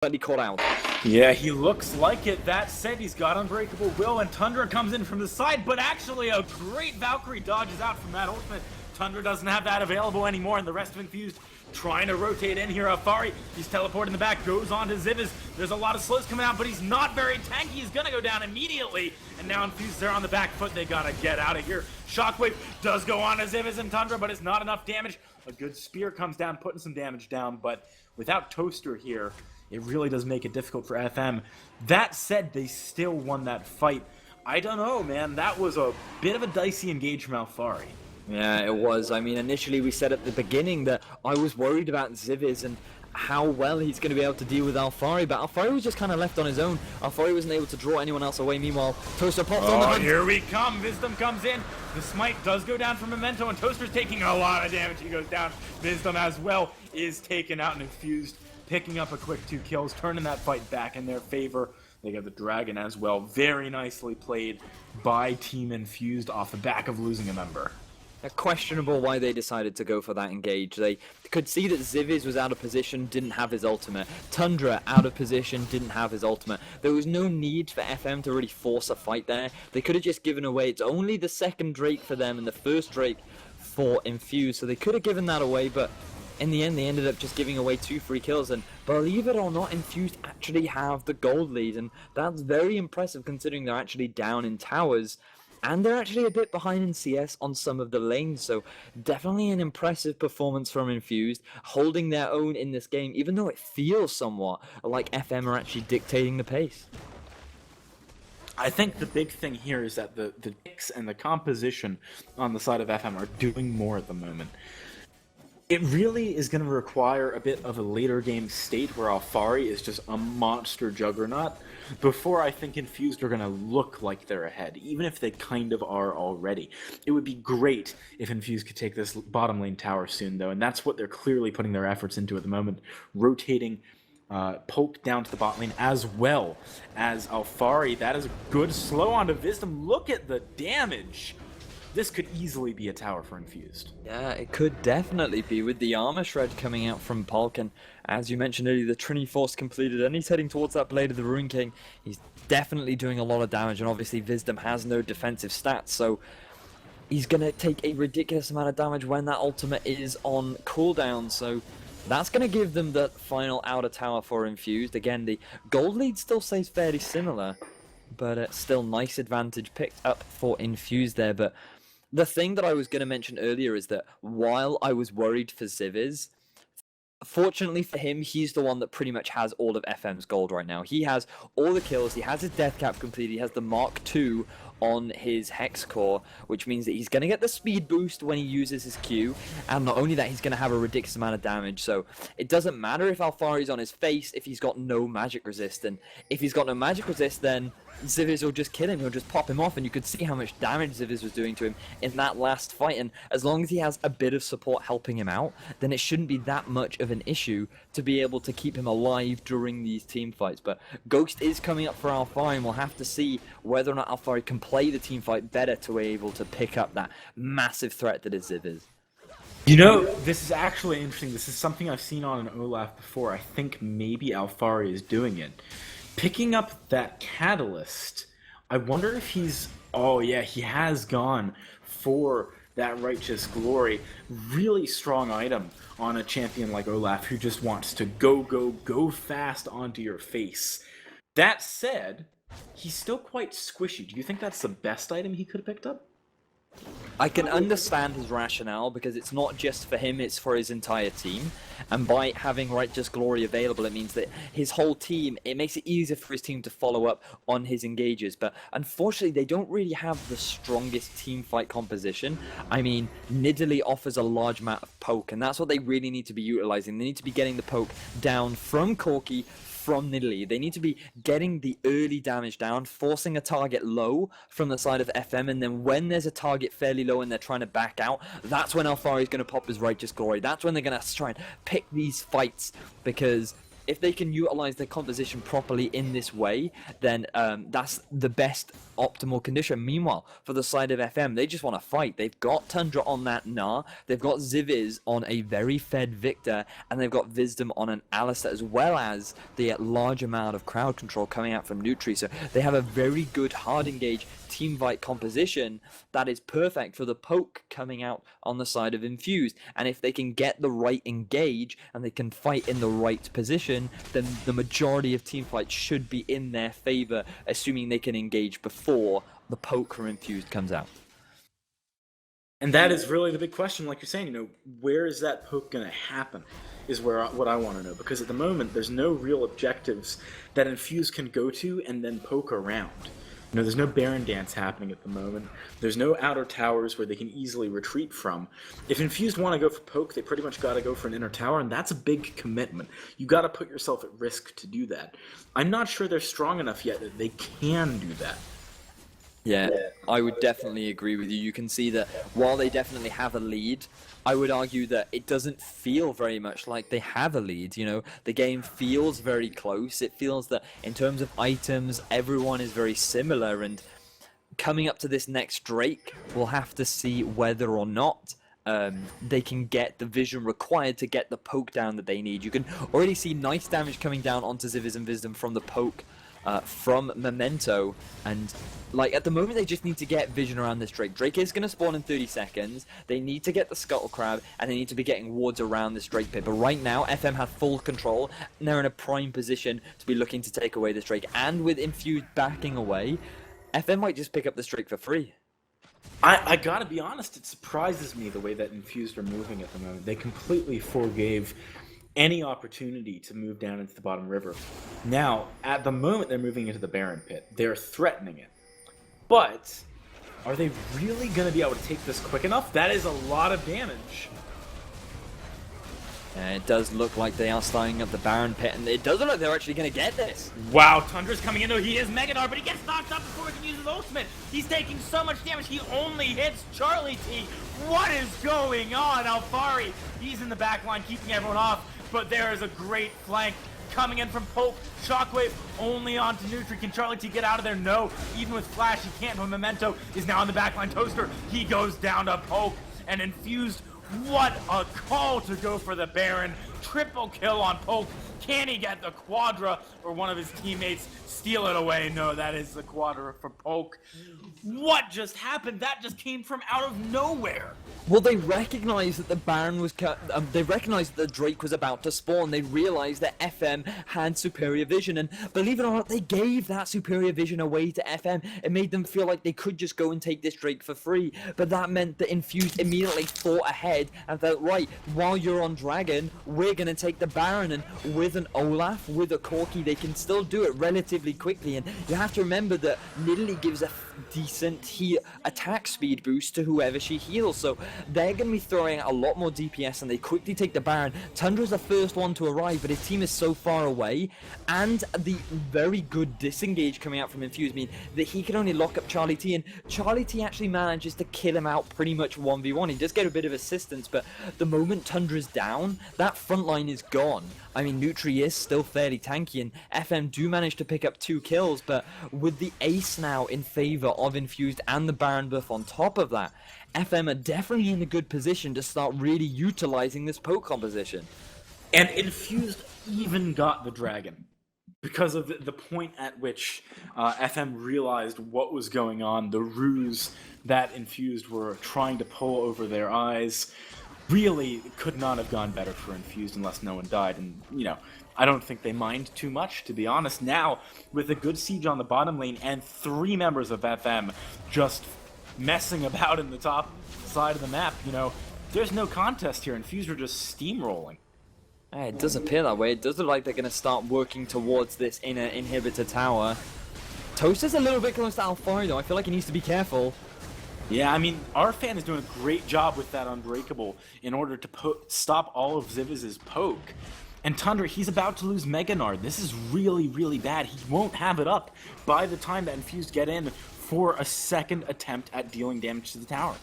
Slightly caught out. Yeah, he looks like it. That said, he's got Unbreakable Will, and Tundra comes in from the side, but actually a great Valkyrie dodges out from that ultimate. Tundra doesn't have that available anymore, and the rest of Infused trying to rotate in here. Alfari, he's teleporting the back, goes on to Zivis. There's a lot of slows coming out, but he's not very tanky. He's gonna go down immediately, and now Infused there on the back foot. They gotta get out of here. Shockwave does go on to Zivis and Tundra, but it's not enough damage. A good spear comes down, putting some damage down, but without Toaster here, it really does make it difficult for FM. That said, they still won that fight. I don't know, man. That was a bit of a dicey engage from Alfari. Yeah, it was. I mean, initially we said at the beginning that I was worried about Zivis and how well he's going to be able to deal with Alfari, but Alfari was just kind of left on his own. Alfari wasn't able to draw anyone else away. Meanwhile, Toaster pops on the hunt. Here we come. Wisdom comes in. The smite does go down from Memento, and Toaster's taking a lot of damage. He goes down. Wisdom as well is taken out and Infused, picking up a quick 2 kills, turning that fight back in their favor. They got the Dragon as well. Very nicely played by Team Infused off the back of losing a member. Questionable why they decided to go for that engage. They could see that Zivis was out of position, didn't have his ultimate. Tundra out of position, didn't have his ultimate. There was no need for FM to really force a fight there. They could have just given away. It's only the second Drake for them and the first Drake for Infused, so they could have given that away, but in the end, they ended up just giving away 2 free kills, and believe it or not, Infused actually have the gold lead, and that's very impressive considering they're actually down in towers, and they're actually a bit behind in CS on some of the lanes, so definitely an impressive performance from Infused, holding their own in this game, even though it feels somewhat like FM are actually dictating the pace. I think the big thing here is that the mix and the composition on the side of FM are doing more at the moment. It really is going to require a bit of a later game state where Alfari is just a monster juggernaut before I think Infused are going to look like they're ahead, even if they kind of are already. It would be great if Infused could take this bottom lane tower soon, though, and that's what they're clearly putting their efforts into at the moment, rotating Poke down to the bot lane as well as Alfari. That is a good slow onto Wisdom. Look at the damage. This could easily be a tower for Infused. Yeah, it could definitely be with the armor shred coming out from Polk, and as you mentioned earlier, the Trinity Force completed, and he's heading towards that Blade of the Ruin King. He's definitely doing a lot of damage, and obviously Wisdom has no defensive stats, so he's going to take a ridiculous amount of damage when that ultimate is on cooldown, so that's going to give them the final outer tower for Infused. Again, the gold lead still stays fairly similar, but still nice advantage picked up for Infused there, but the thing that I was going to mention earlier is that while I was worried for Zivis, fortunately for him, he's the one that pretty much has all of FM's gold right now. He has all the kills, he has his death cap completed, he has the Mark II on his Hex Core, which means that he's going to get the speed boost when he uses his Q, and not only that, he's going to have a ridiculous amount of damage, so it doesn't matter if Alfari's on his face if he's got no magic resist, and if he's got no magic resist, then Zivis will just kill him, he'll just pop him off, and you could see how much damage Zivis was doing to him in that last fight, and as long as he has a bit of support helping him out, then it shouldn't be that much of an issue to be able to keep him alive during these team fights. But Ghost is coming up for Alfari, and we'll have to see whether or not Alfari can play the team fight better to be able to pick up that massive threat that is Zivis. You know, this is actually interesting. This is something I've seen on an Olaf before. I think maybe Alfari is doing it. Picking up that Catalyst, I wonder if he's... Oh yeah, he has gone for that Righteous Glory. Really strong item on a champion like Olaf who just wants to go fast onto your face. That said, he's still quite squishy. Do you think that's the best item he could have picked up? I can understand his rationale because it's not just for him, it's for his entire team. And by having Righteous Glory available, it means that his whole team, it makes it easier for his team to follow up on his engages. But unfortunately, they don't really have the strongest team fight composition. I mean, Nidalee offers a large amount of poke, and that's what they really need to be utilizing. They need to be getting the poke down from Corki, from Nidalee. They need to be getting the early damage down, forcing a target low from the side of FM, and then when there's a target fairly low and they're trying to back out, that's when Alfari is going to pop his Righteous Glory. That's when they're going to try and pick these fights, because if they can utilize their composition properly in this way, then that's the best optimal condition. Meanwhile, for the side of FM, they just want to fight. They've got Tundra on that Gnar, they've got Ziviz on a very fed Victor, and they've got Wisdom on an Alistair, as well as the large amount of crowd control coming out from Nutri. So they have a very good hard engage team fight composition that is perfect for the poke coming out on the side of Infused. And if they can get the right engage and they can fight in the right position, then the majority of team fights should be in their favor, assuming they can engage before the poke from Infused comes out. And that is really the big question, like you're saying, you know, where is that poke going to happen is what I want to know. Because at the moment, there's no real objectives that Infused can go to and then poke around. You know, there's no Baron Dance happening at the moment. There's no outer towers where they can easily retreat from. If Infused want to go for poke, they pretty much got to go for an inner tower, and that's a big commitment. You got to put yourself at risk to do that. I'm not sure they're strong enough yet that they can do that. Yeah, I would definitely agree with you. You can see that while they definitely have a lead, I would argue that it doesn't feel very much like they have a lead. You know, the game feels very close. It feels that in terms of items, everyone is very similar. And coming up to this next Drake, we'll have to see whether or not they can get the vision required to get the poke down that they need. You can already see nice damage coming down onto Ziviz and Wisdom from the poke from Memento, and like at the moment they just need to get vision around this Drake. Drake is going to spawn in 30 seconds. They need to get the Scuttle Crab, and they need to be getting wards around this Drake pit. But right now FM have full control, and they're in a prime position to be looking to take away this Drake. And with Infused backing away, FM might just pick up this Drake for free. I gotta be honest, it surprises me the way that Infused are moving at the moment. They completely forgave any opportunity to move down into the bottom river. Now, at the moment, they're moving into the Baron pit. They're threatening it. But are they really going to be able to take this quick enough? That is a lot of damage. It does look like they are starting up the Baron pit, and it does look like they're actually going to get this. Wow, Tundra's coming in, though. He is Meganar, but he gets knocked up before he can use his ultimate. He's taking so much damage, he only hits Charlie T. What is going on? Alfari, he's in the back line, keeping everyone off, but there is a great flank coming in from Poke. Shockwave only onto Nutri. Can Charlie T get out of there? No. Even with Flash, he can't, but Memento is now on the backline. Toaster, he goes down to Poke, and Infused. What a call to go for the Baron. Triple kill on Poke. Can he get the Quadra, or one of his teammates steal it away? No, that is the Quadra for Poke. What just happened? That just came from out of nowhere. Well, they recognized that the Baron was they recognized that the Drake was about to spawn. They realized that FM had superior vision, and believe it or not, they gave that superior vision away to FM. It made them feel like they could just go and take this Drake for free, but that meant that Infused immediately fought ahead and felt, right, while you're on Dragon, we're gonna take the Baron, and with an Olaf, with a Corki, they can still do it relatively quickly. And you have to remember that Nidalee gives a decent attack speed boost to whoever she heals, so they're going to be throwing a lot more DPS, and they quickly take the Baron. Tundra's the first one to arrive, but his team is so far away, and the very good disengage coming out from Infused mean that he can only lock up Charlie T, and Charlie T actually manages to kill him out pretty much 1v1. He does get a bit of assistance, but the moment Tundra's down, that front line is gone. I mean, Nutri is still fairly tanky, and FM do manage to pick up 2 kills, but with the ace now in favor of Infused and the Baron buff on top of that, FM are definitely in a good position to start really utilizing this poke composition. And Infused even got the Dragon because of the point at which FM realized what was going on, the ruse that Infused were trying to pull over their eyes. Really could not have gone better for Infused unless no one died, and you know, I don't think they mind too much, to be honest. Now, with a good siege on the bottom lane and 3 members of FM just messing about in the top side of the map, you know, there's no contest here. Infused are just steamrolling. It does appear that way. It does look like they're going to start working towards this inner inhibitor tower. Toaster's a little bit close to Alfari, though. I feel like he needs to be careful. Yeah, I mean, our fan is doing a great job with that Unbreakable in order to stop all of Ziviz's poke. And Tundra, he's about to lose Meganar. This is really, really bad. He won't have it up by the time that Infused get in for a second attempt at dealing damage to the tower.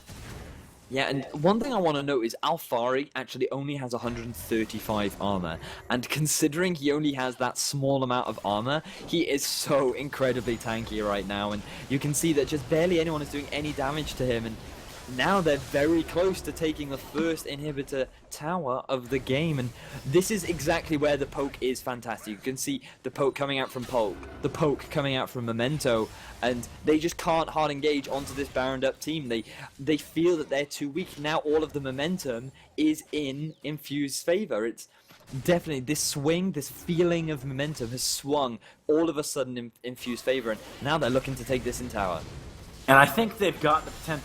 Yeah, and one thing I want to note is Alfari actually only has 135 armor, and considering he only has that small amount of armor, he is so incredibly tanky right now, and you can see that just barely anyone is doing any damage to him, and now they're very close to taking the first inhibitor tower of the game, and this is exactly where the poke is fantastic. You can see the poke coming out from Polk, the poke coming out from Memento, and they just can't hard engage onto this Baroned up team. They feel that they're too weak. Now all of the momentum is in Infused's favor. It's definitely this swing, this feeling of momentum has swung all of a sudden in Infused's favor, and now they're looking to take this in tower. And I think they've got the potential